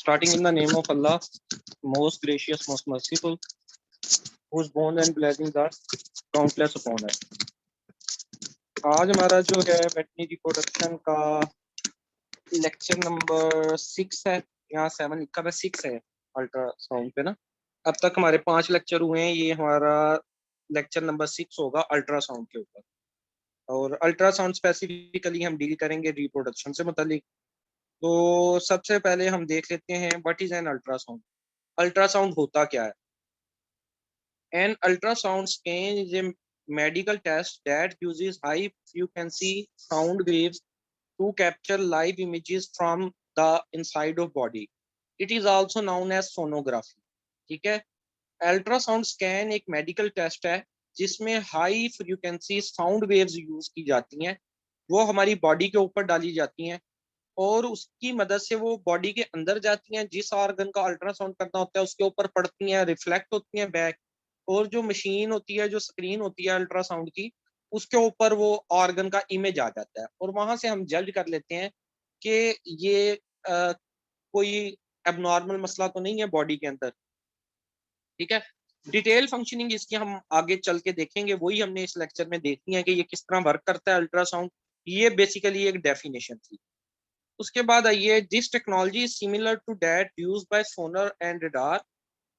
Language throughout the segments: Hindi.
Starting in the name of Allah, most gracious, most merciful, who is born and blessing the countless upon us. आज हमारा जो है वेटरनरी रिप्रोडक्शन का लेक्चर नंबर 6 है, यहाँ 7 लिखा था, 6 है अल्ट्रासाउंड पे ना। अब तक हमारे 5 लेक्चर हुए हैं, ये हमारा लेक्चर नंबर 6 होगा अल्ट्रासाउंड के ऊपर। और अल्ट्रासाउंड स्पेसिफिकली हम डील करेंगे रिप्रोडक्शन से मुतालिक। तो सबसे पहले हम देख लेते हैं what is an ultrasound. Ultrasound होता क्या है? An ultrasound scan is a medical test that uses high frequency sound waves to capture live images from the inside of body. It is also known as sonography. ठीक है, अल्ट्रासाउंड स्कैन एक मेडिकल टेस्ट है जिसमें high frequency sound waves use की जाती हैं। वो हमारी बॉडी के ऊपर डाली जाती हैं और उसकी मदद से वो बॉडी के अंदर जाती हैं। जिस ऑर्गन का अल्ट्रासाउंड करना होता है उसके ऊपर पड़ती हैं, रिफ्लेक्ट होती हैं बैक, और जो मशीन होती है, जो स्क्रीन होती है अल्ट्रासाउंड की, उसके ऊपर वो ऑर्गन का इमेज आ जाता है और वहां से हम जज कर लेते हैं कि ये कोई एबनॉर्मल मसला तो नहीं है बॉडी के अंदर। ठीक है, डिटेल फंक्शनिंग इसकी हम आगे चल के देखेंगे, वही हमने इस लेक्चर में देखनी है कि ये किस तरह वर्क करता है अल्ट्रासाउंड। ये बेसिकली एक डेफिनेशन थी। उसके बाद आइए, this technology is similar to that used by sonar and radar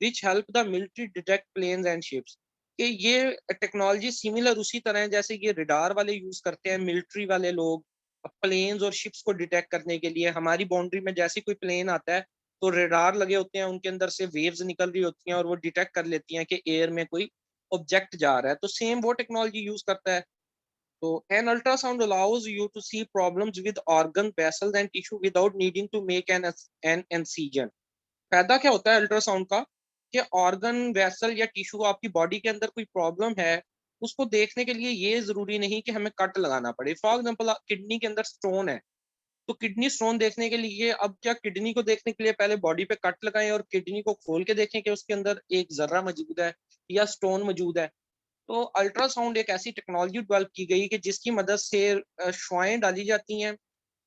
which help the military detect planes and ships। कि ये टेक्नोलॉजी सिमिलर उसी तरह है जैसे ये रिडार वाले यूज करते हैं, मिलिट्री वाले लोग प्लेन्स और शिप्स को डिटेक्ट करने के लिए। हमारी बाउंड्री में जैसे कोई प्लेन आता है तो रिडार लगे होते हैं, उनके अंदर से वेव्स निकल रही होती हैं और वो डिटेक्ट कर लेती हैं कि एयर में कोई ऑब्जेक्ट जा रहा है। तो सेम वो टेक्नोलॉजी यूज करता है। तो an ultrasound allows you to see problems with organ vessels and tissue without needing to make an incision. फायदा क्या होता है अल्ट्रासाउंड का कि ऑर्गन वेसल या टिश्यू आपकी बॉडी के अंदर कोई प्रॉब्लम है, उसको देखने के लिए ये जरूरी नहीं कि हमें कट लगाना पड़े। फॉर एग्जांपल किडनी के अंदर स्टोन है, तो किडनी स्टोन देखने के लिए अब क्या किडनी को देखने के लिए पहले बॉडी पे कट लगाएं और किडनी को खोल के देखें कि उसके अंदर एक जर्रा मौजूद है या स्टोन मौजूद है। तो अल्ट्रासाउंड एक ऐसी टेक्नोलॉजी डेवलप की गई कि जिसकी मदद से शुआएं डाली जाती हैं,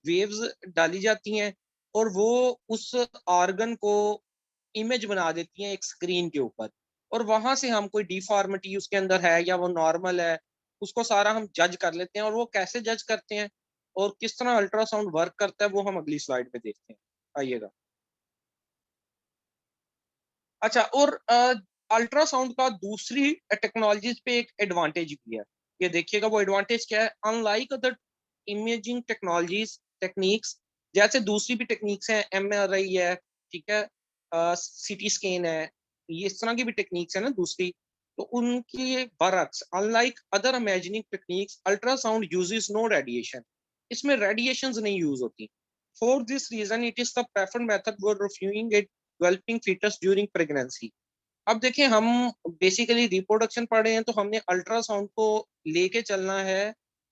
वेव्स डाली जाती हैं और वो उस ऑर्गन को इमेज बना देती हैं एक स्क्रीन के ऊपर। और वहां से हम कोई डिफॉर्मिटी उसके अंदर है या वो नॉर्मल है, उसको सारा हम जज कर लेते हैं। और वो कैसे जज करते हैं और किस तरह अल्ट्रासाउंड वर्क करता है वो हम अगली स्लाइड में देखते हैं। आइएगा। अच्छा, और अल्ट्रासाउंड का दूसरी टेक्नोलॉजीज पे एक एडवांटेज भी है। ये देखिएगा वो एडवांटेज क्या है। Unlike other imaging technologies techniques, जैसे दूसरी भी टेक्निक्स हैं, MRI है, ठीक है, CT स्कैन है, ये इस तरह की भी टेक्निक्स है ना दूसरी, तो उनकी बरक्स unlike other imaging techniques ultrasound uses no radiation. इसमें रेडिएशंस नहीं यूज होती। For this reason it is the preferred method for reviewing a developing fetus during pregnancy. अब देखिए, हम बेसिकली रिप्रोडक्शन पढ़ रहे हैं तो हमने अल्ट्रासाउंड को लेके चलना है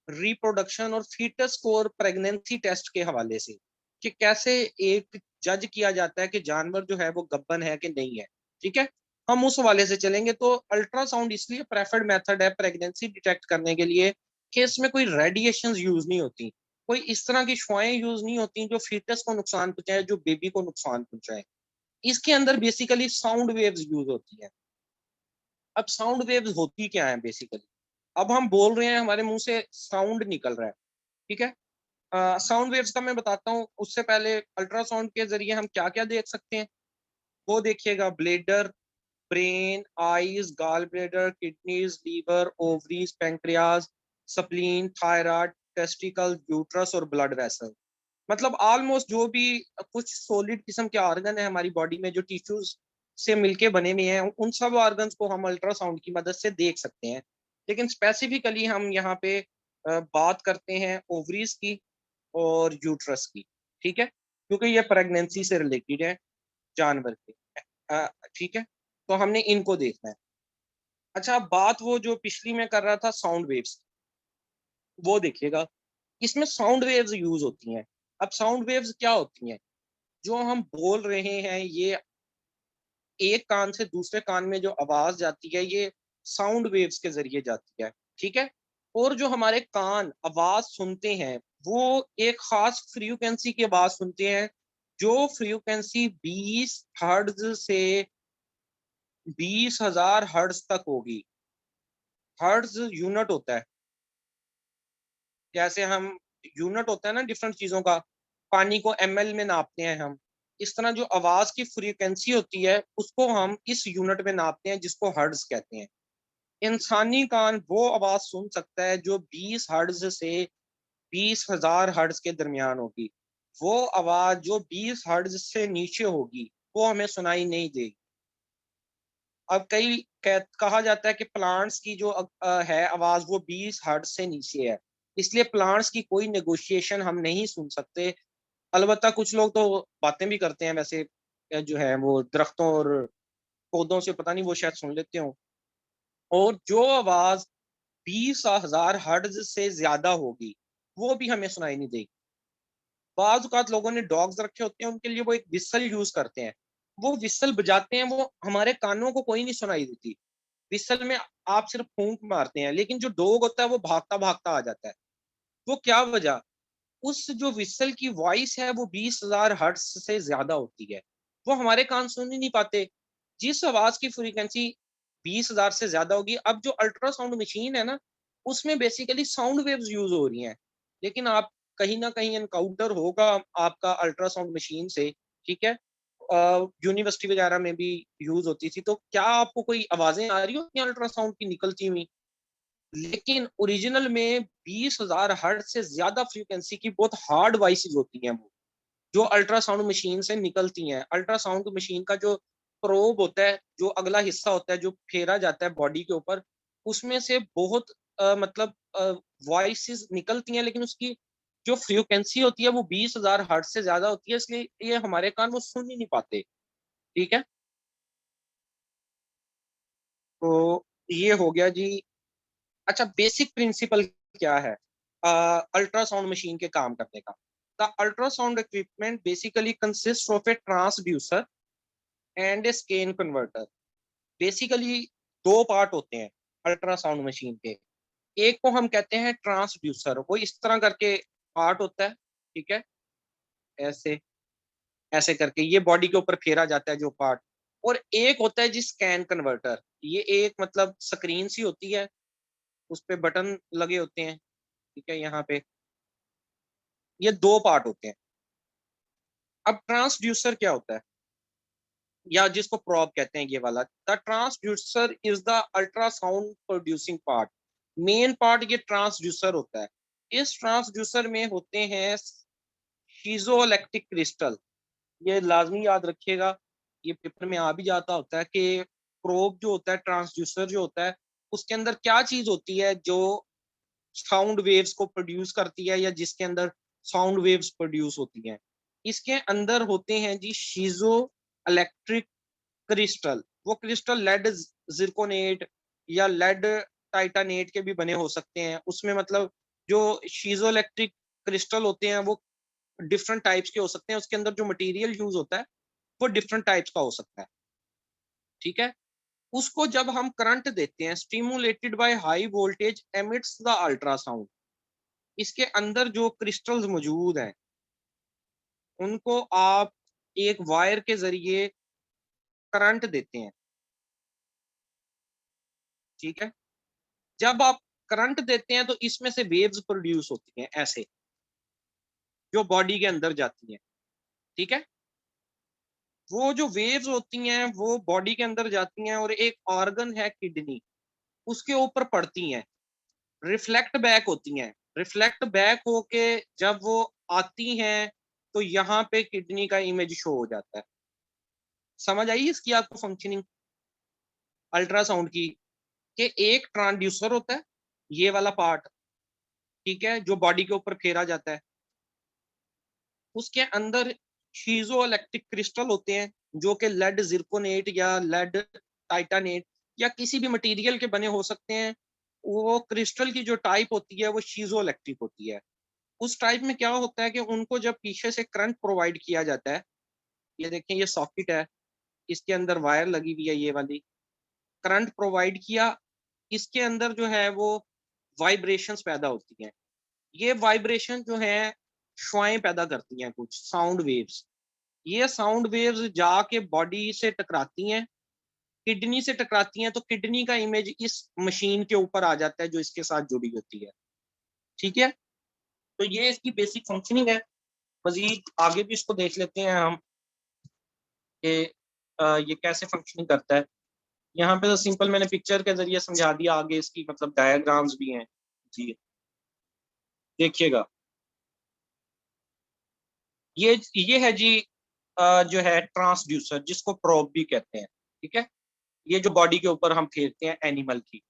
रिप्रोडक्शन और फीटस को और प्रेगनेंसी टेस्ट के हवाले से, कि कैसे एक जज किया जाता है कि जानवर जो है वो गब्बन है कि नहीं है। ठीक है, हम उस हवाले से चलेंगे। तो अल्ट्रासाउंड इसलिए प्रेफर्ड मेथड है प्रेगनेंसी डिटेक्ट करने के लिए कि इसमें कोई रेडिएशन यूज नहीं होती, कोई इस तरह की शुआएं यूज नहीं होती जो फीटस को नुकसान पहुंचाए, जो बेबी को नुकसान पहुंचाए। इसके अंदर बेसिकली साउंड वेव्स यूज होती हैं। अब साउंड वेव्स होती क्या है बेसिकली? अब हम बोल रहे हैं, हमारे मुंह से साउंड निकल रहा है, ठीक है। साउंड वेव्स का मैं बताता हूँ, उससे पहले अल्ट्रासाउंड के जरिए हम क्या क्या देख सकते हैं वो देखिएगा। Bladder, brain, eyes, gall bladder, kidneys, liver, ovaries, pancreas, spleen, thyroid, testicle, uterus और ब्लड वेसल। मतलब ऑलमोस्ट जो भी कुछ सॉलिड किस्म के ऑर्गन है हमारी बॉडी में जो टिश्यूज से मिलके बने हुए हैं, उन सब ऑर्गन्स को हम अल्ट्रासाउंड की मदद से देख सकते हैं। लेकिन स्पेसिफिकली हम यहाँ पे बात करते हैं ओवरीज की और यूट्रस की, ठीक है, क्योंकि ये प्रेगनेंसी से रिलेटेड है जानवर के। ठीक है, तो हमने इनको देखना है। अच्छा, बात वो जो पिछली में कर रहा था साउंड वेव्स, वो देखिएगा। इसमें साउंड वेव्स यूज होती हैं। अब साउंड वेव्स क्या होती हैं? जो हम बोल रहे हैं, ये एक कान से दूसरे कान में जो आवाज जाती है ये साउंड वेव्स के जरिए जाती है, ठीक है। और जो हमारे कान आवाज सुनते हैं वो एक खास फ्रीक्वेंसी की आवाज सुनते हैं जो फ्रीक्वेंसी 20 हर्ट्ज से 20,000 हर्ट्ज तक होगी, हर्ट्ज यूनिट होता है, जैसे हम यूनिट होता है ना डिफरेंट चीजों का, पानी को ml में नापते हैं हम, इस तरह जो आवाज की फ्रीक्वेंसी होती है उसको हम इस यूनिट में नापते हैं जिसको हर्ट्ज कहते हैं। इंसानी कान वो आवाज सुन सकता है जो 20 हर्ट्ज से 20,000 हर्ट्ज के दरमियान होगी। वो आवाज जो 20 हर्ट्ज से नीचे होगी वो हमें सुनाई नहीं देगी। अब कहा जाता है कि प्लांट्स की जो है आवाज वो 20 हर्ट्ज से नीचे है, इसलिए प्लांट्स की कोई नेगोशिएशन हम नहीं सुन सकते। अलबत्ता कुछ लोग तो बातें भी करते हैं वैसे, जो है वो दरख्तों और पौधों से पता नहीं वो शायद सुन लेते हो। और जो आवाज 20,000 हर्ट्ज से ज्यादा होगी वो भी हमें सुनाई नहीं देगी। बाज औकात लोगों ने डॉग्स रखे होते हैं, उनके लिए वो एक विसल यूज करते हैं, वो विसल बजाते हैं, वो हमारे कानों को कोई नहीं सुनाई देती। विसल में आप सिर्फ फूंक मारते हैं, लेकिन जो डॉग होता है वो भागता भागता आ जाता है। वो क्या वजह, उस जो विसल की वॉइस है वो 20,000 हर्ट्ज से ज्यादा होती है, वो हमारे कान सुन ही नहीं पाते। जिस आवाज की फ्रीक्वेंसी 20,000 से ज्यादा होगी, अब जो अल्ट्रासाउंड मशीन है ना, उसमें बेसिकली साउंड वेव्स यूज हो रही हैं, लेकिन आप कहीं ना कहीं एनकाउंटर होगा आपका अल्ट्रासाउंड मशीन से, ठीक है। यूनिवर्सिटी वगैरह में भी यूज होती थी, तो क्या आपको कोई आवाजें आ रही होती हैं अल्ट्रासाउंड की निकलती हुई? लेकिन ओरिजिनल में 20,000 हर्ट्ज से ज्यादा फ्रीक्वेंसी की बहुत हार्ड वॉइसेस होती हैं, वो जो अल्ट्रासाउंड मशीन से निकलती हैं। अल्ट्रासाउंड मशीन का जो प्रोब होता है, जो अगला हिस्सा होता है जो फेरा जाता है बॉडी के ऊपर, उसमें से बहुत मतलब वॉइसेस निकलती हैं, लेकिन उसकी जो फ्रीक्वेंसी होती है वो 20,000 हर्ट्ज से ज्यादा होती है, इसलिए ये हमारे कान वो सुन ही नहीं पाते। ठीक है, तो ये हो गया जी। अच्छा, बेसिक प्रिंसिपल क्या है अल्ट्रासाउंड मशीन के काम करने का? The ultrasound equipment basically consist of A transducer and A scan converter. Basically दो पार्ट होते हैं अल्ट्रासाउंड मशीन के। एक को हम कहते हैं ट्रांसड्यूसर, वो इस तरह करके पार्ट होता है, ठीक है, ऐसे ऐसे करके ये बॉडी के ऊपर फेरा जाता है जो पार्ट। और एक होता है जी स्कैन कन्वर्टर, ये एक मतलब स्क्रीन सी होती है, उस पे बटन लगे होते हैं, ठीक है, यहाँ पे। ये दो पार्ट होते हैं। अब ट्रांसड्यूसर क्या होता है, या जिसको प्रोब कहते हैं ये वाला, the transducer is the ultrasound producing part. Main part ये ट्रांसड्यूसर होता है। इस ट्रांसड्यूसर में होते हैं शीजोइलेक्ट्रिक क्रिस्टल। ये लाजमी याद रखिएगा, ये पेपर में आ भी जाता होता है कि प्रोब जो होता है, ट्रांसड्यूसर जो होता है, उसके अंदर क्या चीज होती है जो साउंड वेव्स को प्रोड्यूस करती है, या जिसके अंदर साउंड वेव्स प्रोड्यूस होती हैं। इसके अंदर होते हैं जी शीजो इलेक्ट्रिक क्रिस्टल। वो क्रिस्टल लेड जिरकोनेट या लेड टाइटानेट के भी बने हो सकते हैं। उसमें मतलब जो शीजो इलेक्ट्रिक क्रिस्टल होते हैं वो डिफरेंट टाइप्स के हो सकते हैं, उसके अंदर जो मटेरियल यूज होता है वो डिफरेंट टाइप्स का हो सकता है, ठीक है। उसको जब हम करंट देते हैं, stimulated by high voltage emits the ultrasound, इसके अंदर जो क्रिस्टल्स मौजूद हैं उनको आप एक वायर के जरिए करंट देते हैं, ठीक है। जब आप करंट देते हैं तो इसमें से वेव्स प्रोड्यूस होती हैं ऐसे, जो बॉडी के अंदर जाती हैं, ठीक है। वो जो वेव्स होती हैं वो बॉडी के अंदर जाती हैं और एक ऑर्गन है किडनी, उसके ऊपर पड़ती हैं, रिफ्लेक्ट बैक होती हैं। रिफ्लेक्ट बैक होके जब वो आती हैं तो यहाँ पे किडनी का इमेज शो हो जाता है। समझ आई इसकी आपको फंक्शनिंग अल्ट्रासाउंड की? कि एक ट्रांसड्यूसर होता है, ये वाला पार्ट, ठीक है, जो बॉडी के ऊपर फेरा जाता है। उसके अंदर शीजो इलेक्ट्रिक क्रिस्टल होते हैं जो कि लेड जिरकोनेट या लेड टाइटानेट या किसी भी मटेरियल के बने हो सकते हैं। वो क्रिस्टल की जो टाइप होती है वो शीजो इलेक्ट्रिक होती है। उस टाइप में क्या होता है कि उनको जब पीछे से करंट प्रोवाइड किया जाता है, ये देखें ये सॉकेट है, इसके अंदर वायर लगी हुई है ये वाली, करंट प्रोवाइड किया, इसके अंदर जो है वो वाइब्रेशंस पैदा होती हैं। ये वाइब्रेशन जो है शुआएं पैदा करती हैं, कुछ साउंड वेव्स। ये साउंड वेव्स जाके बॉडी से टकराती हैं, किडनी से टकराती हैं, तो किडनी का इमेज इस मशीन के ऊपर आ जाता है जो इसके साथ जुड़ी होती है। ठीक है, तो ये इसकी बेसिक फंक्शनिंग है। मजीद आगे भी इसको देख लेते हैं हम कि ये कैसे फंक्शनिंग करता है। यहाँ पे तो सिंपल मैंने पिक्चर के जरिए समझा दिया, आगे इसकी मतलब डायग्राम्स भी हैं जी, देखिएगा। ये है जी जो है ट्रांसड्यूसर, जिसको प्रोब भी कहते हैं। ठीक है, ये जो बॉडी के ऊपर हम फेरते हैं एनिमल की,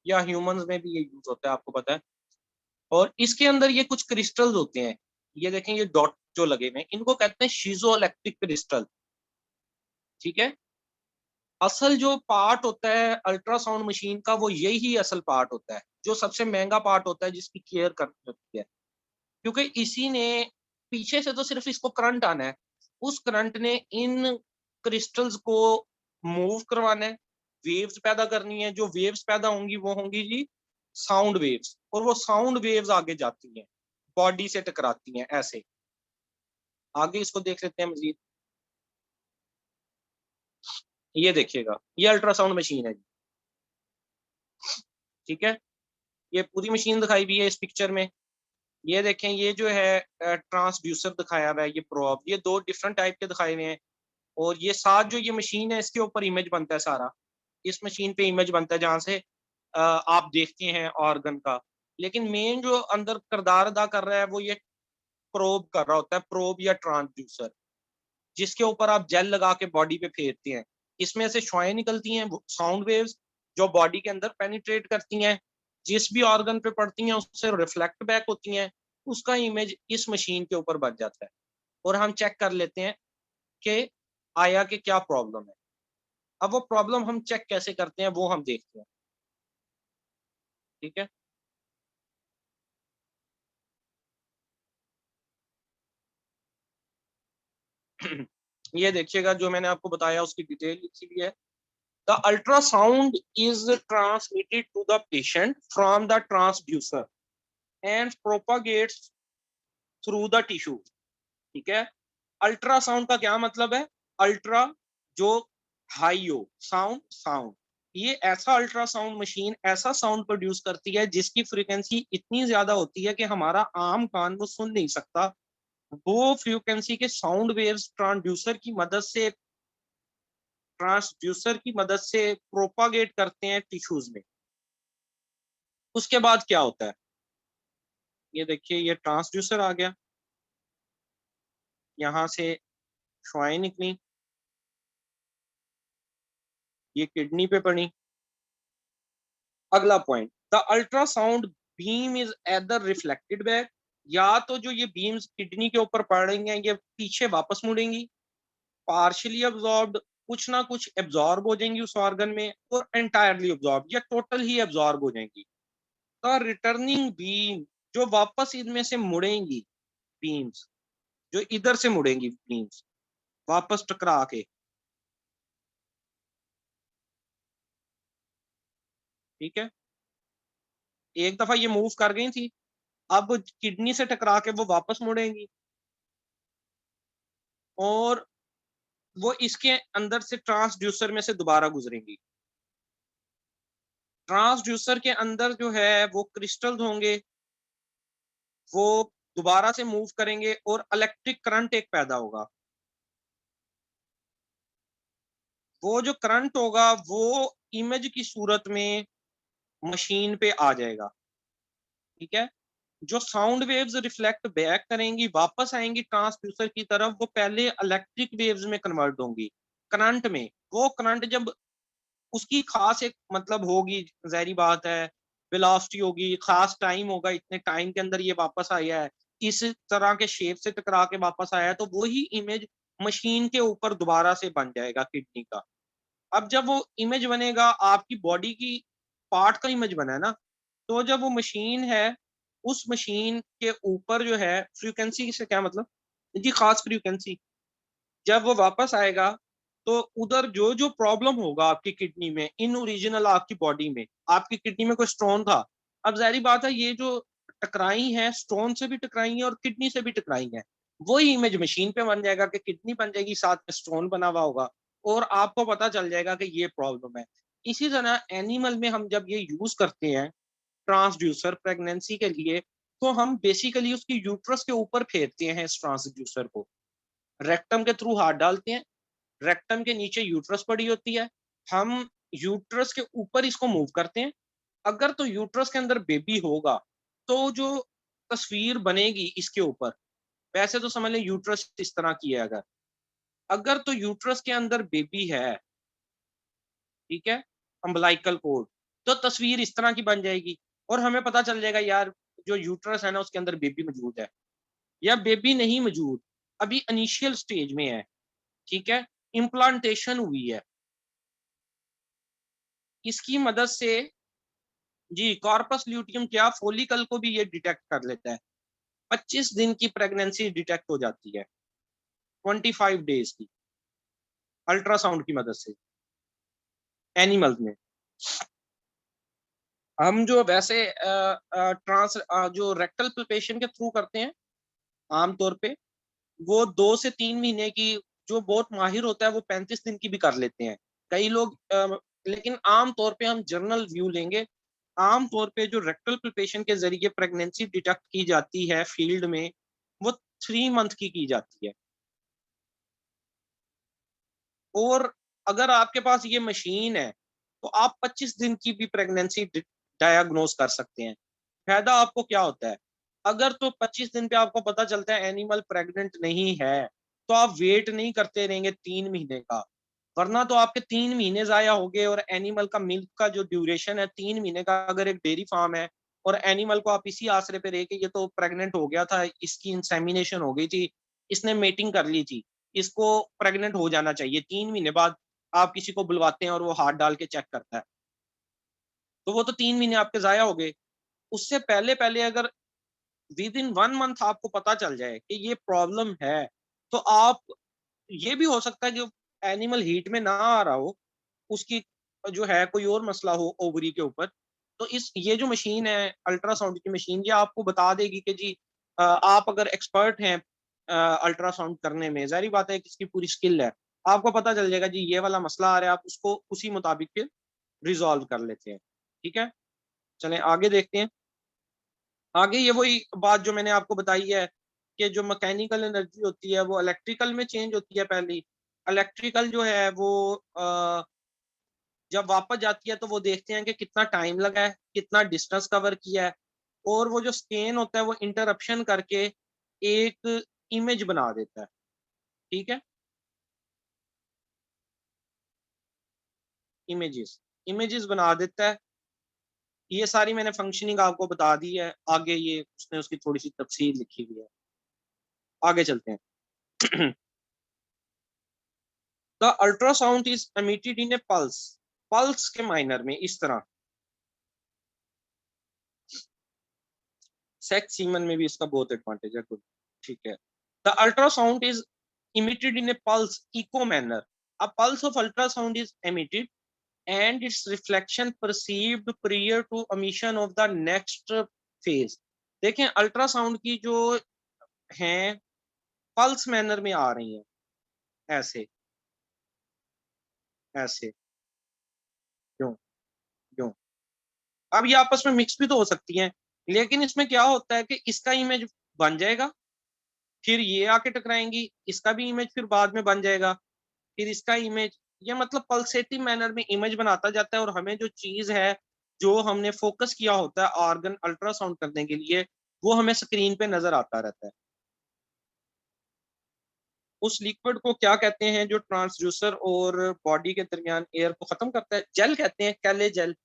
या ह्यूमंस में भी ये यूज होता है, आपको पता है। और इसके अंदर ये कुछ क्रिस्टल्स होते हैं, ये देखें, ये डॉट जो लगे हुए हैं, इनको कहते हैं शीजोइलेक्ट्रिक क्रिस्टल। ठीक है, असल जो पार्ट होता है अल्ट्रासाउंड मशीन का, वो यही असल पार्ट होता है, जो सबसे महंगा पार्ट होता है, जिसकी केयर करनी होती है। क्योंकि इसी ने, पीछे से तो सिर्फ इसको करंट आना है, उस करंट ने इन क्रिस्टल्स को मूव करवाना है, वेव्स पैदा करनी है। जो वेव्स पैदा होंगी वो होंगी जी साउंड वेव्स, और वो साउंड वेव्स आगे जाती हैं, बॉडी से टकराती हैं ऐसे। आगे इसको देख लेते हैं मजीद। ये देखिएगा, ये अल्ट्रासाउंड मशीन है जी। ठीक है, ये पूरी मशीन दिखाई हुई है इस पिक्चर में। ये देखें, ये जो है ट्रांसड्यूसर दिखाया हुआ है, ये प्रोब, ये दो डिफरेंट टाइप के दिखाए हुए हैं। और ये साथ जो ये मशीन है, इसके ऊपर इमेज बनता है सारा, इस मशीन पे इमेज बनता है जहां से आप देखते हैं ऑर्गन का। लेकिन मेन जो अंदर किरदार अदा कर रहा है वो ये प्रोब कर रहा होता है, प्रोब या ट्रांसड्यूसर, जिसके ऊपर आप जेल लगा के बॉडी पे फेरते हैं। इसमें से शुआएं निकलती हैं, साउंड वेव्स, जो बॉडी के अंदर पेनिट्रेट करती हैं, जिस भी ऑर्गन पे पड़ती हैं उससे रिफ्लेक्ट बैक होती हैं, उसका इमेज इस मशीन के ऊपर बन जाता है। और हम चेक कर लेते हैं कि आया कि क्या प्रॉब्लम है। अब वो प्रॉब्लम हम चेक कैसे करते हैं वो हम देखते हैं। ठीक है, ये देखिएगा, जो मैंने आपको बताया उसकी डिटेल लिखी हुई है। The ultrasound is transmitted to the patient from the transducer and propagates through the tissue. ठीक है, अल्ट्रासाउंड का क्या मतलब है? अल्ट्रा जो हाई हो, साउंड साउंड, ये ऐसा अल्ट्रासाउंड मशीन ऐसा साउंड प्रोड्यूस करती है जिसकी फ्रीक्वेंसी इतनी ज्यादा होती है कि हमारा आम कान वो सुन नहीं सकता। वो फ्रीक्वेंसी के साउंड वेव्स ट्रांसड्यूसर की मदद से प्रोपागेट करते हैं टिश्यूज में। उसके बाद क्या होता है, ये देखिए, ये ट्रांसड्यूसर आ गया, यहां से शुआएं निकली, ये किडनी पे पड़ी। अगला point, the ultrasound beam is either reflected back, या तो जो ये बीम्स किडनी के ऊपर पड़ेंगे ये पीछे वापस मुड़ेंगी, पार्शियली अब्जॉर्ब्ड, कुछ ना कुछ एब्जॉर्ब हो जाएंगी उस ऑर्गन में, और एंटायरली अब्जॉर्ब या टोटल ही एब्जॉर्ब हो जाएंगी। द रिटर्निंग बीम, जो वापस इनमें से मुड़ेंगी बीम्स, जो इधर से मुड़ेंगी बीम्स वापस टकरा के। ठीक है, एक दफा ये मूव कर गई थी, अब किडनी से टकरा के वो वापस मुड़ेंगी, और वो इसके अंदर से ट्रांसड्यूसर में से दोबारा गुजरेंगी। ट्रांसड्यूसर के अंदर जो है वो क्रिस्टल्स होंगे, वो दोबारा से मूव करेंगे और इलेक्ट्रिक करंट एक पैदा होगा। वो जो करंट होगा वो इमेज की सूरत में मशीन पे आ जाएगा। ठीक है, जो साउंड वेव्स रिफ्लेक्ट बैक करेंगी वापस आएंगी ट्रांसड्यूसर की तरफ, वो पहले इलेक्ट्रिक वेव्स में कन्वर्ट होंगी, करंट में। वो करंट जब उसकी खास एक मतलब होगी, जहरी बात है, वेलोसिटी होगी, खास टाइम होगा, इतने टाइम के अंदर ये वापस आया है, इस तरह के शेप से टकरा के वापस आया है, तो वही इमेज मशीन के ऊपर दोबारा से बन जाएगा किडनी का। अब जब वो इमेज बनेगा, आपकी बॉडी की पार्ट का इमेज बना है ना, तो जब वो मशीन है, उस मशीन के ऊपर जो है फ्रीक्वेंसी से क्या मतलब जी, खास फ्रीक्वेंसी, जब वो वापस आएगा तो उधर जो जो प्रॉब्लम होगा आपकी किडनी में, इन ओरिजिनल आपकी बॉडी में, आपकी किडनी में कोई स्टोन था, अब जाहिर बात है ये जो टकराई है स्टोन से भी टकराई है और किडनी से भी टकराई है, वही इमेज मशीन पे बन जाएगा कि किडनी बन जाएगी, साथ में स्टोन बना हुआ होगा और आपको पता चल जाएगा कि ये प्रॉब्लम है। इसी तरह एनिमल में हम जब ये यूज करते हैं ट्रांसड्यूसर प्रेगनेंसी के लिए, तो हम बेसिकली उसकी यूट्रस के ऊपर फेरते हैं इस ट्रांसड्यूसर को, रेक्टम के थ्रू हाथ डालते हैं, रेक्टम के नीचे यूट्रस पड़ी होती है, हम यूट्रस के ऊपर इसको मूव करते हैं। अगर तो यूट्रस के अंदर बेबी होगा तो जो तस्वीर बनेगी इसके ऊपर, वैसे तो समझ लें यूट्रस इस तरह की है, अगर अगर तो यूट्रस के अंदर बेबी है, ठीक है, अम्बलाइकल कोड, तो तस्वीर इस तरह की बन जाएगी और हमें पता चल जाएगा यार जो यूट्रस है ना उसके अंदर बेबी मौजूद है, या बेबी नहीं मौजूद, अभी इनिशियल स्टेज में है, ठीक है, इम्प्लांटेशन हुई है। इसकी मदद से जी कॉर्पस ल्यूटियम क्या फोलिकल को भी ये डिटेक्ट कर लेता है। 25 दिन की प्रेगनेंसी डिटेक्ट हो जाती है, 25 डेज की, अल्ट्रासाउंड की मदद से एनिमल्स में। हम जो वैसे ट्रांस जो रेक्टल पल्पेशन के थ्रू करते हैं आमतौर पे, वो 2 से 3 महीने की, जो बहुत माहिर होता है वो 35 दिन की भी कर लेते हैं कई लोग, लेकिन आम तौर पे हम जनरल व्यू लेंगे। आम तौर पे जो रेक्टल पल्पेशन के जरिए प्रेगनेंसी डिटेक्ट की जाती है फील्ड में, वो 3 मंथ की जाती है। और अगर आपके पास ये मशीन है तो आप 25 दिन की भी प्रेगनेंसी डायग्नोज कर सकते हैं। फायदा आपको क्या होता है, अगर तो 25 दिन पे आपको पता चलता है एनिमल प्रेग्नेंट नहीं है, तो आप वेट नहीं करते रहेंगे 3 महीने का, वरना तो आपके 3 महीने जाया हो गए। और एनिमल का मिल्क का जो ड्यूरेशन है 3 महीने का, अगर एक डेयरी फार्म है और एनिमल को आप इसी आसरे पे रह के, ये तो प्रेग्नेंट हो गया था, इसकी इंसेमिनेशन हो गई थी, इसने मेटिंग कर ली थी, इसको प्रेग्नेंट हो जाना चाहिए, 3 महीने बाद आप किसी को बुलवाते हैं और वो हाथ डाल के चेक करता है, तो वो तो 3 महीने आपके जाया हो गए। उससे पहले पहले अगर विद इन 1 मंथ आपको पता चल जाए कि ये प्रॉब्लम है, तो आप, ये भी हो सकता है कि एनिमल हीट में ना आ रहा हो, उसकी जो है कोई और मसला हो ओवरी के ऊपर, तो इस ये जो मशीन है अल्ट्रासाउंड की मशीन, ये आपको बता देगी कि जी आप अगर एक्सपर्ट हैं अल्ट्रासाउंड करने में, जाहिर बात है कि इसकी पूरी स्किल है, आपको पता चल जाएगा जी ये वाला मसला आ रहा है, आप उसको उसी मुताबिक फिर रिजॉल्व कर लेते हैं। ठीक है, चलें आगे देखते हैं। आगे ये वही बात जो मैंने आपको बताई है कि जो मैकेनिकल एनर्जी होती है वो इलेक्ट्रिकल में चेंज होती है पहली। इलेक्ट्रिकल जो है वो जब वापस जाती है तो वो देखते हैं कि कितना टाइम लगा है, कितना डिस्टेंस कवर किया है, और वो जो स्कैन होता है वो इंटरप्शन करके एक इमेज बना देता है। ठीक है, इमेजेस इमेजेस बना देता है। ये सारी मैंने फंक्शनिंग आपको बता दी है, आगे ये उसने उसकी थोड़ी सी तफसील लिखी हुई है। आगे चलते हैं। The ultrasound is emitted in A pulse, pulse के माइनर में इस तरह, सेक्स सीमन में भी इसका बहुत एडवांटेज है। गुड, ठीक है। The ultrasound is emitted in a pulse echo manner. A pulse of ultrasound is emitted and its reflection perceived prior to emission of the next phase. देखें अल्ट्रासाउंड की जो हैं पल्स मैनर में आ रही हैं, ऐसे ऐसे, क्यों क्यों, अब ये आपस में मिक्स भी तो हो सकती हैं, लेकिन इसमें क्या होता है कि इसका इमेज बन जाएगा, फिर ये आके टकराएंगी, इसका भी इमेज फिर बाद में बन जाएगा, फिर इसका इमेज, ये मतलब पल्सेटिव मैनर में इमेज बनाता जाता है, और हमें जो चीज है, जो हमने फोकस किया होता है ऑर्गन अल्ट्रासाउंड करने के लिए, वो हमें स्क्रीन पे नजर आता रहता है। उस लिक्विड को क्या कहते हैं जो ट्रांसड्यूसर और बॉडी के दरमियान एयर को खत्म करता है? जेल कहते हैं, कैले जेल,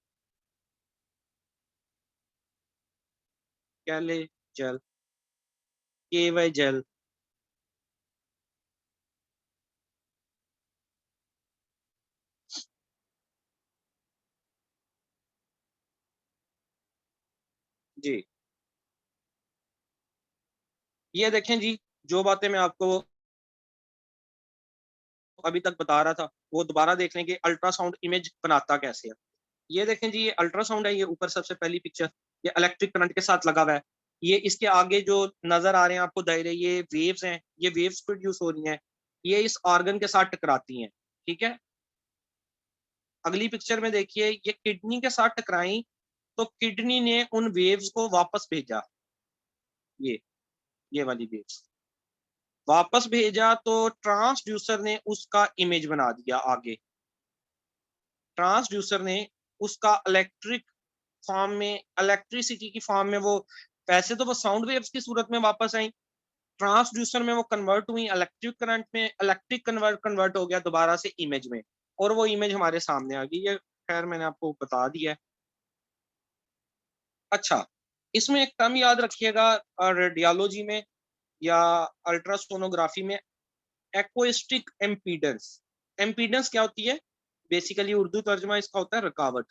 कैले जेल, के वाई जेल। जी, ये देखें जी, जो बातें मैं आपको अभी तक बता रहा था वो दोबारा देख लें कि अल्ट्रासाउंड इमेज बनाता कैसे है। ये देखें जी, ये अल्ट्रासाउंड है, ये ऊपर सबसे पहली पिक्चर, ये इलेक्ट्रिक करंट के साथ लगा हुआ है, ये इसके आगे जो नजर आ रहे हैं आपको दायरे, ये वेव्स हैं, ये वेव्स प्रोड्यूस हो रही हैं, ये इस ऑर्गन के साथ टकराती हैं। ठीक है, अगली पिक्चर में देखिए, ये किडनी के साथ टकराई तो किडनी ने उन वेव्स को वापस भेजा, ये वाली वेव्स वापस भेजा, तो ट्रांसड्यूसर ने उसका इमेज बना दिया आगे। ट्रांसड्यूसर ने उसका इलेक्ट्रिक फॉर्म में, इलेक्ट्रिसिटी की फॉर्म में, वो वैसे तो वो साउंड वेव्स की सूरत में वापस आई, ट्रांसड्यूसर में वो कन्वर्ट हुई इलेक्ट्रिक करंट में, इलेक्ट्रिक कन्वर्ट हो गया दोबारा से इमेज में, और वो इमेज हमारे सामने आ गई। ये खैर मैंने आपको बता दिया है। अच्छा, इसमें एक टर्म याद रखिएगा रेडियोलॉजी में या अल्ट्रासोनोग्राफी में, एक्विस्टिक एम्पीडेंस। एम्पीडेंस क्या होती है? बेसिकली उर्दू तर्जमा इसका होता है रुकावट।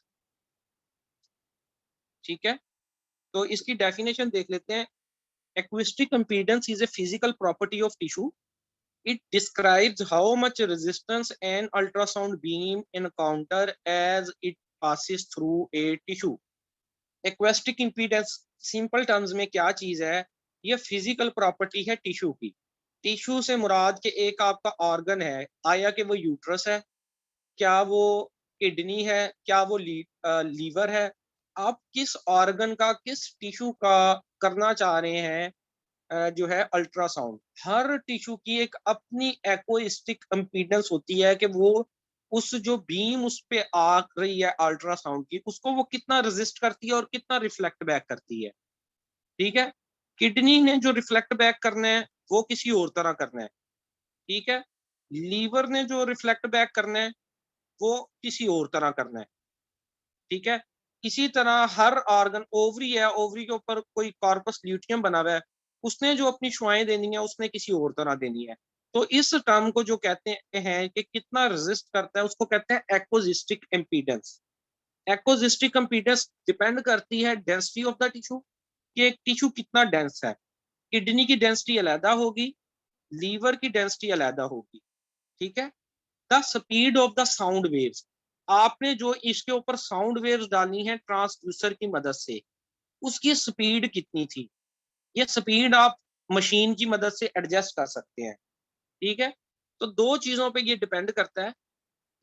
ठीक है, तो इसकी डेफिनेशन देख लेते हैं। Acoustic impedance is a physical property of tissue. It describes how much resistance an ultrasound beam encounter as it passes through a tissue. Acoustic impedance simple terms में क्या चीज है? ये फिजिकल प्रॉपर्टी है टिश्यू की। टिश्यू से मुराद के एक आपका ऑर्गन है, आया कि वो यूट्रस है, क्या वो किडनी है, क्या वो लीवर है, आप किस ऑर्गन का, किस टिश्यू का करना चाह रहे हैं जो है अल्ट्रासाउंड। हर टिश्यू की एक अपनी एक्विस्टिक इम्पीडेंस होती है कि वो उस जो बीम उस पे आ रही है अल्ट्रासाउंड की, उसको वो कितना रेजिस्ट करती है और कितना रिफ्लेक्ट बैक करती है। ठीक है, किडनी ने जो रिफ्लेक्ट बैक करना है वो किसी और तरह करना है। ठीक है, लीवर ने जो रिफ्लेक्ट बैक करना है वो किसी और तरह करना है। ठीक है, इसी तरह हर ऑर्गन, ओवरी है, ओवरी के ऊपर कोई कॉर्पस ल्यूटियम बना हुआ है, उसने जो अपनी शुआएं देनी है उसने किसी और तरह देनी है। तो इस टर्म को जो कहते हैं कि कितना रेजिस्ट करता है, उसको कहते हैं एक्विजिस्टिक इम्पीडेंस। एक्विजिस्टिक इम्पीडेंस डिपेंड करती है डेंसिटी ऑफ द टिश्यू, कि एक टिश्यू कितना डेंस है। किडनी की डेंसिटी अलहदा होगी, लीवर की डेंसिटी अलहदा होगी। ठीक है, the speed of the sound waves, आपने जो इसके ऊपर साउंड वेव्स डालनी है ट्रांसड्यूसर की मदद से, उसकी स्पीड कितनी थी, ये स्पीड आप मशीन की मदद से एडजस्ट कर सकते हैं। ठीक है, तो दो चीजों पे ये डिपेंड करता है,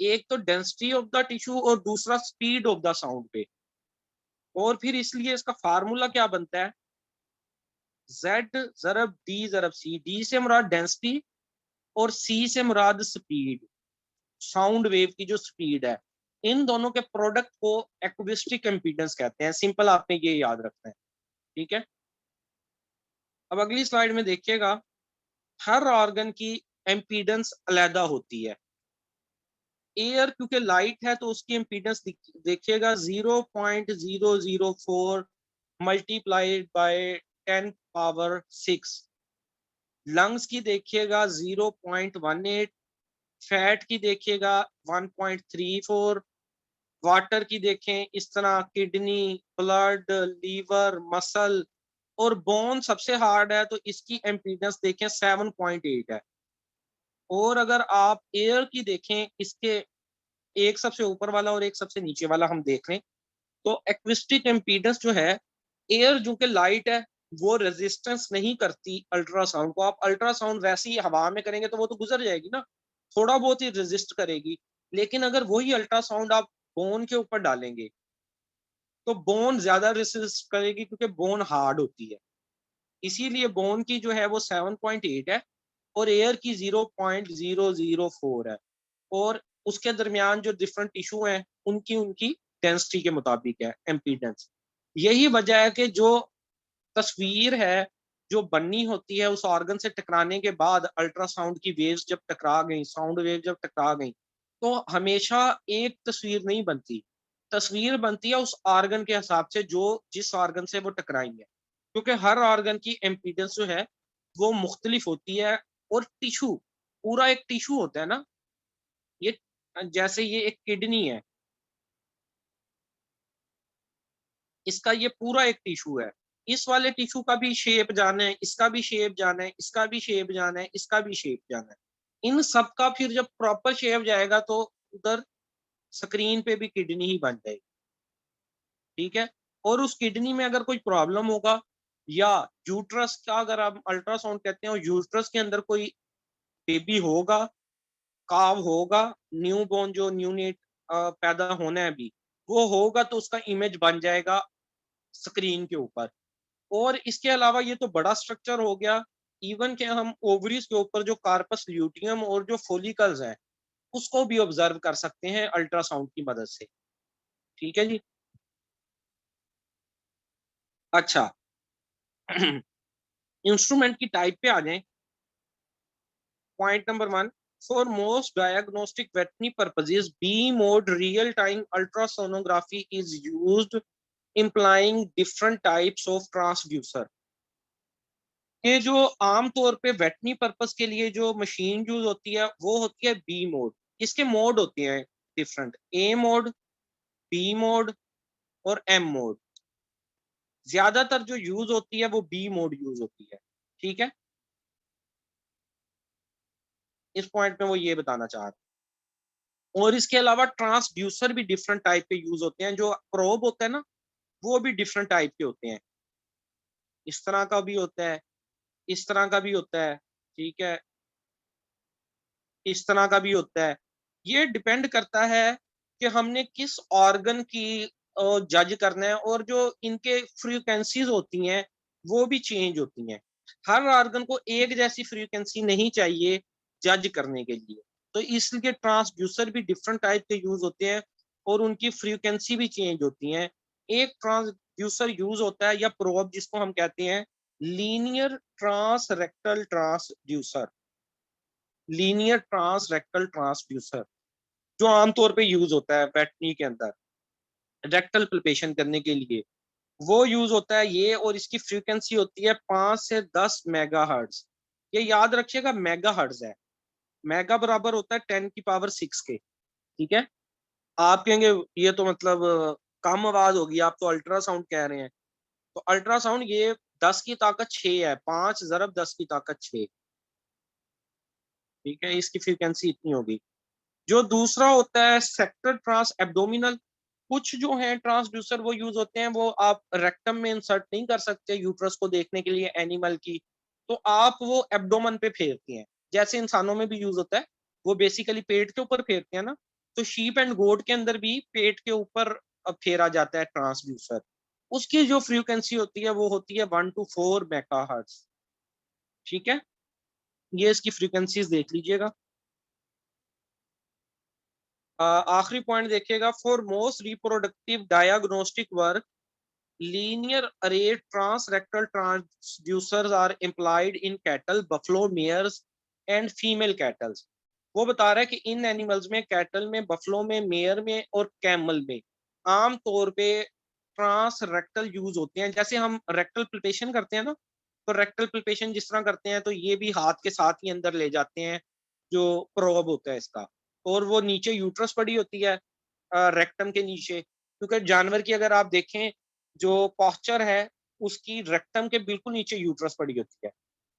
एक तो डेंसिटी ऑफ द टिश्यू और दूसरा स्पीड ऑफ द साउंड पे। और फिर इसलिए इसका फार्मूला क्या बनता है? Z जरब D जरब C, D से मुराद डेंसिटी और C से मुराद स्पीड, साउंड वेव की जो स्पीड है, इन दोनों के प्रोडक्ट को एक्विस्टिक इम्पीडेंस कहते हैं। सिंपल आपने ये याद रखना है। ठीक है, अब अगली स्लाइड में देखिएगा, हर ऑर्गन की इम्पीडेंस अलहदा होती है। एयर क्योंकि लाइट है तो उसकी इम्पीडेंस देखिएगा 0.004 मल्टीप्लाइड बाय 10⁻⁶। लंग्स की देखिएगा 0.18, फैट की देखिएगा 1.34, वाटर की देखें इस तरह, किडनी, ब्लड, लीवर, मसल, और बोन सबसे हार्ड है तो इसकी इम्पीडेंस देखें 7.8 है। और अगर आप एयर की देखें, इसके एक सबसे ऊपर वाला और एक सबसे नीचे वाला हम देख लें, तो एक्विस्टिक इम्पीडेंस जो है, एयर जो कि लाइट है वो रेजिस्टेंस नहीं करती अल्ट्रासाउंड को। आप अल्ट्रासाउंड वैसे ही हवा में करेंगे तो वो तो गुजर जाएगी ना, थोड़ा बहुत ही रेजिस्ट करेगी। लेकिन अगर वही अल्ट्रासाउंड आप बोन के ऊपर डालेंगे तो बोन ज्यादा रेजिस्ट करेगी, क्योंकि बोन हार्ड होती है। इसीलिए बोन की जो है वो 7.8 है और एयर की 0.004 है। और उसके दरमियान जो डिफरेंट टिश्यू हैं उनकी उनकी डेंसिटी के मुताबिक है एम्पीडेंस। यही वजह है कि जो तस्वीर है जो बननी होती है उस ऑर्गन से टकराने के बाद, अल्ट्रासाउंड की वेव्स जब टकरा गई, साउंड वेव जब टकरा गई, तो हमेशा एक तस्वीर नहीं बनती। तस्वीर बनती है उस ऑर्गन के हिसाब से जो जिस ऑर्गन से वो टकराई है, क्योंकि हर ऑर्गन की एम्पीडेंस जो है वो मुख्तलिफ होती है। और टिश्यू, पूरा एक टिश्यू होता है ना, ये जैसे ये एक किडनी है, इसका ये पूरा एक टिश्यू है, इस वाले टिश्यू का भी शेप जाना है, इसका भी शेप जाना है, इसका भी शेप जाना है, इसका भी शेप जाना है। इन सब का फिर जब प्रॉपर शेप जाएगा तो उधर स्क्रीन पे भी किडनी ही बन जाएगी। ठीक है, और उस किडनी में अगर कोई प्रॉब्लम होगा या यूट्रस का अगर आप अल्ट्रासाउंड कहते हैं और यूट्रस के अंदर कोई बेबी होगा, काव होगा, न्यू बॉर्न जो न्यूनेट पैदा होना है अभी, वो होगा तो उसका इमेज बन जाएगा स्क्रीन के ऊपर। और इसके अलावा ये तो बड़ा स्ट्रक्चर हो गया, इवन के हम ओवरीज के ऊपर जो कार्पस ल्यूटियम और जो फोलिकल्स हैं उसको भी ऑब्जर्व कर सकते हैं अल्ट्रासाउंड की मदद से। ठीक है जी। अच्छा, इंस्ट्रूमेंट की टाइप पे आ जाएं। Point number one, for most diagnostic veterinary purposes B mode real time ultrasonography is used implying different types of transducer. ये जो आम तौर पे वेटरनरी पर्पस के लिए जो मशीन यूज होती है वो होती है बी मोड। इसके मोड होते हैं डिफरेंट, ए मोड, बी मोड और एम मोड। ज्यादातर जो यूज होती है वो बी मोड यूज होती है। ठीक है, इस पॉइंट में वो ये बताना चाह रहे हैं। और इसके अलावा ट्रांसड्यूसर भी डिफरेंट टाइप के यूज होते हैं। जो प्रोब होता है ना, वो भी डिफरेंट टाइप के होते हैं। इस तरह का भी होता है, इस तरह का भी होता है, ठीक है, इस तरह का भी होता है। ये डिपेंड करता है कि हमने किस ऑर्गन की जज करना है, और जो इनके फ्रीक्वेंसीज होती हैं वो भी चेंज होती हैं। हर ऑर्गन को एक जैसी फ्रीक्वेंसी नहीं चाहिए जज करने के लिए, तो इसलिए ट्रांसड्यूसर भी डिफरेंट टाइप के यूज होते हैं और उनकी फ्रीक्वेंसी भी चेंज होती है। एक ट्रांसड्यूसर यूज होता है या प्रोब जिसको हम कहते हैं linear transrectal transducer. Linear transrectal transducer जो आमतौर पे यूज होता है वेटनी के अंदर रेक्टल पल्पेशन करने के लिए, वो यूज होता है ये। और इसकी फ्रीक्वेंसी होती है 5 से 10 मेगाहर्ट्ज। ये याद रखिएगा, मेगाहर्ट्ज है। मेगा बराबर होता है 10 की पावर 6 के। ठीक है, आप कहेंगे ये तो मतलब कम आवाज होगी, आप तो अल्ट्रासाउंड कह रहे हैं। तो अल्ट्रासाउंड ये 10 की ताकत 6 है, 5 × 10 की ताकत 6। ठीक है, इसकी फ्रीक्वेंसी इतनी होगी। जो दूसरा होता है सेक्टर ट्रांस एब्डोमिनल। कुछ जो है ट्रांसड्यूसर वो यूज होते हैं, वो आप रेक्टम में इंसर्ट नहीं कर सकते यूट्रस को देखने के लिए एनिमल की, तो आप वो एब्डोमन पे फेरते हैं। जैसे इंसानों में भी यूज होता है, वो बेसिकली पेट के ऊपर फेरते हैं ना, तो शीप एंड गोट के अंदर भी पेट के ऊपर फेरा जाता है ट्रांसड्यूसर। उसकी जो फ्रीक्वेंसी होती है वो होती है 1 to 4 मेगाहर्ट्ज। ठीक है, ये इसकी फ्रीक्वेंसीज देख लीजिएगा। आखिरी पॉइंट देखिएगा, for most reproductive diagnostic work linear अरे transrectal transducers are employed in cattle, buffalo, mares and female cattles. वो बता रहा है कि इन एनिमल्स में, कैटल में, बफलो में, मेयर में और कैमल में आम तौर पे ट्रांस रेक्टल यूज होते हैं। जैसे हम रेक्टल पल्पेशन करते हैं ना, तो रेक्टल पल्पेशन जिस तरह करते हैं तो ये भी हाथ के साथ ही अंदर ले जाते हैं जो प्रोब होता है इसका। और वो नीचे यूट्रस पड़ी होती है रेक्टम के नीचे, क्योंकि जानवर की अगर आप देखें जो पॉस्चर है उसकी रेक्टम के बिल्कुल नीचे यूट्रस पड़ी होती है।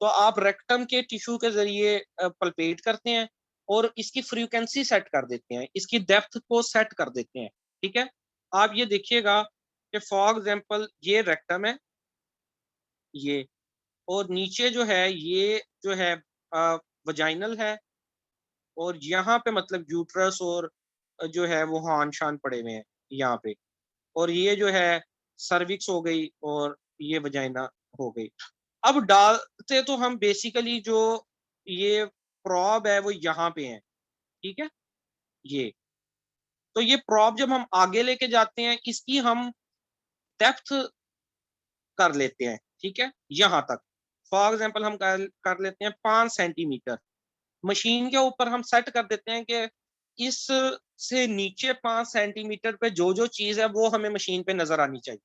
तो आप रेक्टम के टिश्यू के जरिए पल्पेट करते हैं और इसकी फ्रीक्वेंसी सेट कर देते हैं, इसकी डेप्थ को सेट कर देते हैं। ठीक है, आप ये देखिएगा कि फॉर एग्जांपल ये रेक्टम है, ये, और नीचे जो है ये जो है वजाइनल है, और यहाँ पे मतलब यूट्रस और जो है वो हान शान पड़े हुए हैं यहाँ पे। और ये जो है सर्विक्स हो गई और ये वजाइना हो गई। अब डालते तो हम बेसिकली जो ये प्रॉब है वो यहाँ पे है। ठीक है, ये तो ये प्रॉब जब हम आगे लेके जाते हैं इसकी हम डेप्थ कर लेते हैं। ठीक है, यहाँ तक फॉर एग्जाम्पल हम कर लेते हैं 5 सेंटीमीटर। मशीन के ऊपर हम सेट कर देते हैं कि इस से नीचे 5 सेंटीमीटर पे जो जो चीज है वो हमें मशीन पे नजर आनी चाहिए।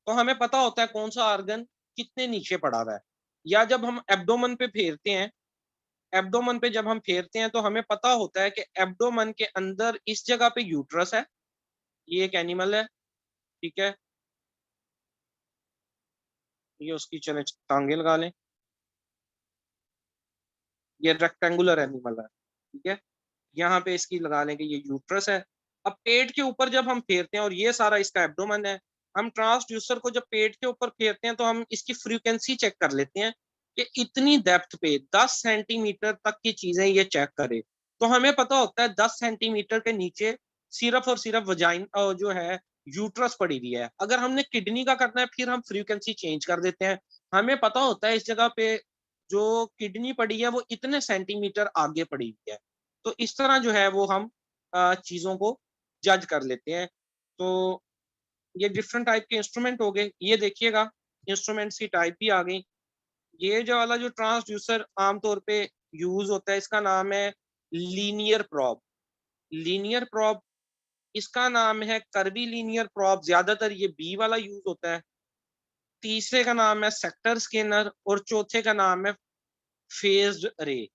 तो हमें पता होता है कौन सा ऑर्गन कितने नीचे पड़ा हुआ है। या जब हम एब्डोमन पे फेरते हैं, एब्डोमन पे जब हम फेरते हैं तो हमें पता होता है कि एब्डोमन के अंदर इस जगह पे यूट्रस है, ये एक एनिमल है। ठीक है, ये उसकी चले टांगे लगा लें, ये रेक्टेंगुलर एनिमल है। ठीक है, यहाँ पे इसकी लगा लें कि ये यूट्रस है। अब पेट के ऊपर जब हम फेरते हैं और ये सारा इसका एब्डोमन है, हम ट्रांसड्यूसर को जब पेट के ऊपर फेरते हैं तो हम इसकी फ्रीक्वेंसी चेक कर लेते हैं कि इतनी डेप्थ पे 10 सेंटीमीटर तक की चीजें ये चेक करे, तो हमें पता होता है 10 सेंटीमीटर के नीचे सिर्फ और सिर्फ वजाइन जो है यूट्रस पड़ी हुई है। अगर हमने किडनी का करना है फिर हम फ्रीक्वेंसी चेंज कर देते हैं, हमें पता होता है इस जगह पे जो किडनी पड़ी है वो इतने सेंटीमीटर आगे पड़ी हुई है। तो इस तरह जो है वो हम चीजों को जज कर लेते हैं। तो ये डिफरेंट टाइप के इंस्ट्रूमेंट हो गए। ये देखिएगा इंस्ट्रूमेंट्स की टाइप भी आ गई। ये जो वाला जो ट्रांसड्यूसर आमतौर पे यूज होता है इसका नाम है लीनियर प्रॉब। लीनियर प्रॉब, इसका नाम है कर्वी लीनियर प्रॉब, ज्यादातर ये बी वाला यूज होता है। तीसरे का नाम है सेक्टर स्कैनर और चौथे का नाम है फेज्ड रे।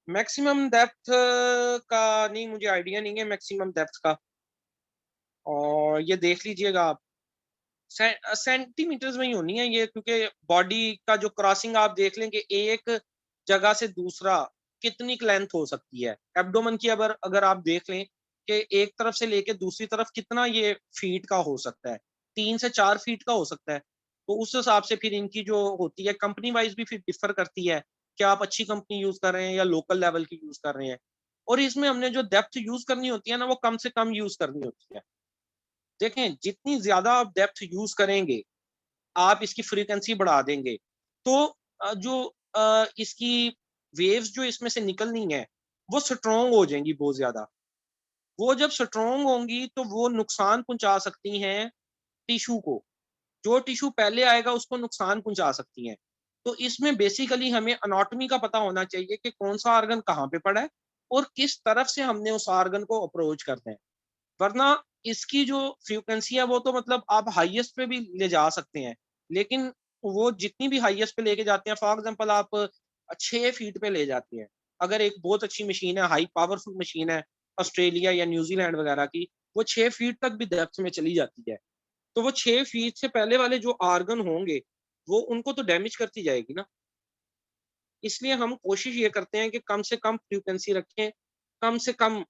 मैक्सिमम डेप्थ का नहीं, मुझे आइडिया नहीं है मैक्सिमम डेप्थ का, और ये देख लीजिएगा आप सेंटीमीटर्स में ही होनी है ये, क्योंकि बॉडी का जो क्रॉसिंग आप देख लेंगे एक जगह से दूसरा कितनी लेंथ हो सकती है। एब्डोमेन की अगर अगर आप देख लें कि एक तरफ से लेके दूसरी तरफ कितना ये फीट का हो सकता है, 3 से 4 फीट का हो सकता है। तो उस हिसाब से फिर इनकी जो होती है कंपनी वाइज भी फिर डिफर करती है कि आप अच्छी कंपनी यूज कर रहे हैं या लोकल लेवल की यूज कर रहे हैं। और इसमें हमने जो डेप्थ यूज करनी होती है ना वो कम से कम यूज करनी होती है। देखें जितनी ज्यादा आप डेप्थ यूज करेंगे आप इसकी फ्रीक्वेंसी बढ़ा देंगे तो जो इसकी वेव्स जो इसमें से निकलनी है वो स्ट्रोंग हो जाएंगी बहुत ज्यादा। वो जब स्ट्रोंग होंगी तो वो नुकसान पहुंचा सकती हैं टिश्यू को। जो टिश्यू पहले आएगा उसको नुकसान पहुंचा सकती हैं। तो इसमें बेसिकली हमें अनाटॉमी का पता होना चाहिए कि कौन सा ऑर्गन कहाँ पे पड़ा है और किस तरफ से हमने उस ऑर्गन को अप्रोच करना है। वरना इसकी जो फ्रीक्वेंसी है वो तो मतलब आप हाईएस्ट पे भी ले जा सकते हैं, लेकिन वो जितनी भी हाईएस्ट पे लेके जाते हैं, फॉर एग्जांपल आप 6 फीट पे ले जाते हैं, अगर एक बहुत अच्छी मशीन है, हाई पावरफुल मशीन है ऑस्ट्रेलिया या न्यूजीलैंड वगैरह की, वो 6 फीट तक भी डेप्थ में चली जाती है। तो वो 6 फीट से पहले वाले जो आर्गन होंगे वो उनको तो डैमेज करती जाएगी ना। इसलिए हम कोशिश ये करते हैं कि कम से कम फ्रीक्वेंसी रखें, कम से कम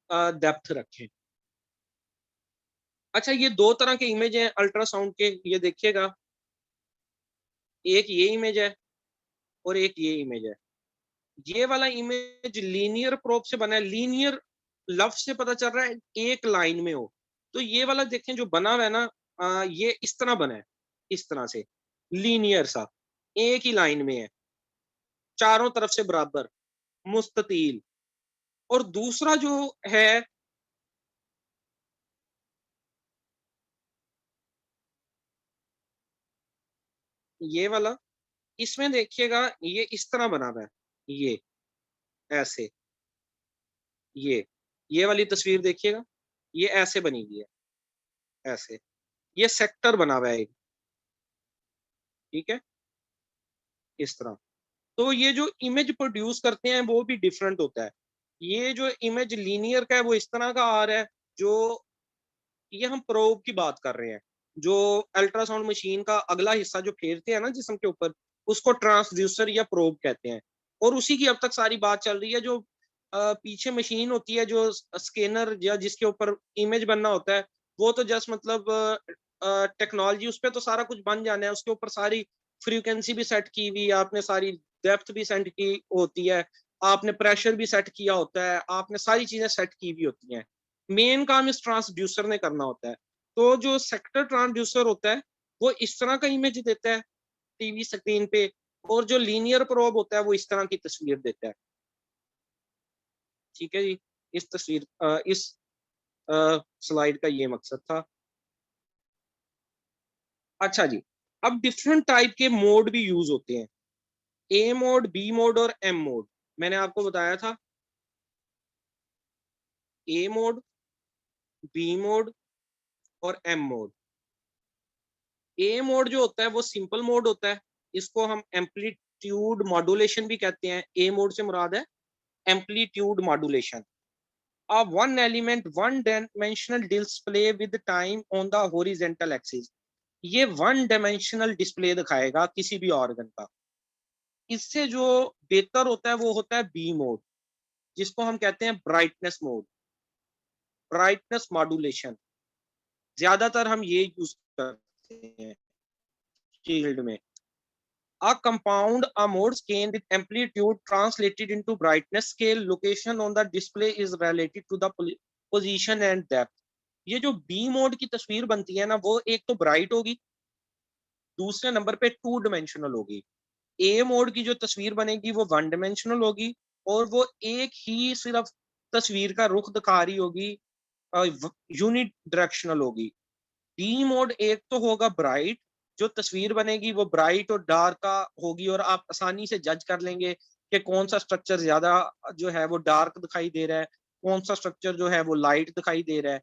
डेप्थ रखें। अच्छा, ये 2 तरह के इमेज हैं अल्ट्रासाउंड के, ये देखिएगा। एक ये इमेज है और एक ये इमेज है। ये वाला इमेज लीनियर प्रोब से बना है। लीनियर लफ्ज से पता चल रहा है एक लाइन में हो। तो ये वाला देखें जो बना हुआ है ना, ये इस तरह बना है, इस तरह से लीनियर सा, एक ही लाइन में है, चारों तरफ से बराबर मुस्ततील। और दूसरा जो है ये वाला, इसमें देखिएगा ये इस तरह बना हुआ है, ये ऐसे, ये वाली तस्वीर देखिएगा, ये ऐसे बनी हुई है, ऐसे। ये सेक्टर बना हुआ है एक, ठीक है, इस तरह। तो ये जो इमेज प्रोड्यूस करते हैं वो भी डिफरेंट होता है। ये जो इमेज लीनियर का है वो इस तरह का आ रहा है। जो ये हम प्रोब की बात कर रहे हैं, जो अल्ट्रासाउंड मशीन का अगला हिस्सा जो फेरते हैं ना जिस्म के ऊपर, उसको ट्रांसड्यूसर या प्रोब कहते हैं। और उसी की अब तक सारी बात चल रही है। जो पीछे मशीन होती है जो स्कैनर या जिसके ऊपर इमेज बनना होता है, वो तो जस्ट मतलब टेक्नोलॉजी, उस पर तो सारा कुछ बन जाना है, उसके ऊपर सारी फ्रीक्वेंसी भी सेट की हुई, आपने सारी डेप्थ भी सेट की होती है, आपने प्रेशर भी सेट किया होता है, आपने सारी चीजें सेट की हुई होती हैं। मेन काम इस ट्रांसड्यूसर ने करना होता है। तो जो सेक्टर ट्रांसड्यूसर होता है वो इस तरह का इमेज देता है टीवी स्क्रीन पे, और जो लीनियर प्रोब होता है वो इस तरह की तस्वीर देता है। ठीक है जी, इस तस्वीर इस स्लाइड का ये मकसद था। अच्छा जी, अब डिफरेंट टाइप के मोड भी यूज होते हैं, ए मोड, बी मोड और एम मोड। मैंने आपको बताया था ए मोड, बी मोड और एम मोड। ए मोड जो होता है वो सिंपल मोड होता है, इसको हम एम्पलीट्यूड मॉड्यूलेशन भी कहते हैं। ए मोड से मुराद है amplitude modulation. A one element one dimensional display with time on the horizontal axis। ये वन डायमेंशनल डिस्प्ले दिखाएगा किसी भी ऑर्गन का। इससे जो बेहतर होता है वो होता है बी मोड, जिसको हम कहते हैं ब्राइटनेस मोड। ब्राइटनेस मॉड्यूलेशन, ज्यादातर हम ये यूज करते हैं फील्ड में। A compound, a mode scale with amplitude translated into brightness scale, location on the display is related to the position and depth। ये जो बी मोड की तस्वीर बनती है ना, वो एक तो ब्राइट होगी, दूसरे नंबर पे टू डिमेंशनल होगी। ए मोड की जो तस्वीर बनेगी वो वन डिमेंशनल होगी, और वो एक ही सिर्फ तस्वीर का रुख दिखा रही होगी, यूनिट डायरेक्शनल होगी। डी मोड एक तो होगा ब्राइट, जो तस्वीर बनेगी वो ब्राइट और डार्क का होगी, और आप आसानी से जज कर लेंगे कि कौन सा स्ट्रक्चर ज्यादा जो है वो डार्क दिखाई दे रहा है, कौन सा स्ट्रक्चर जो है वो लाइट दिखाई दे रहा है।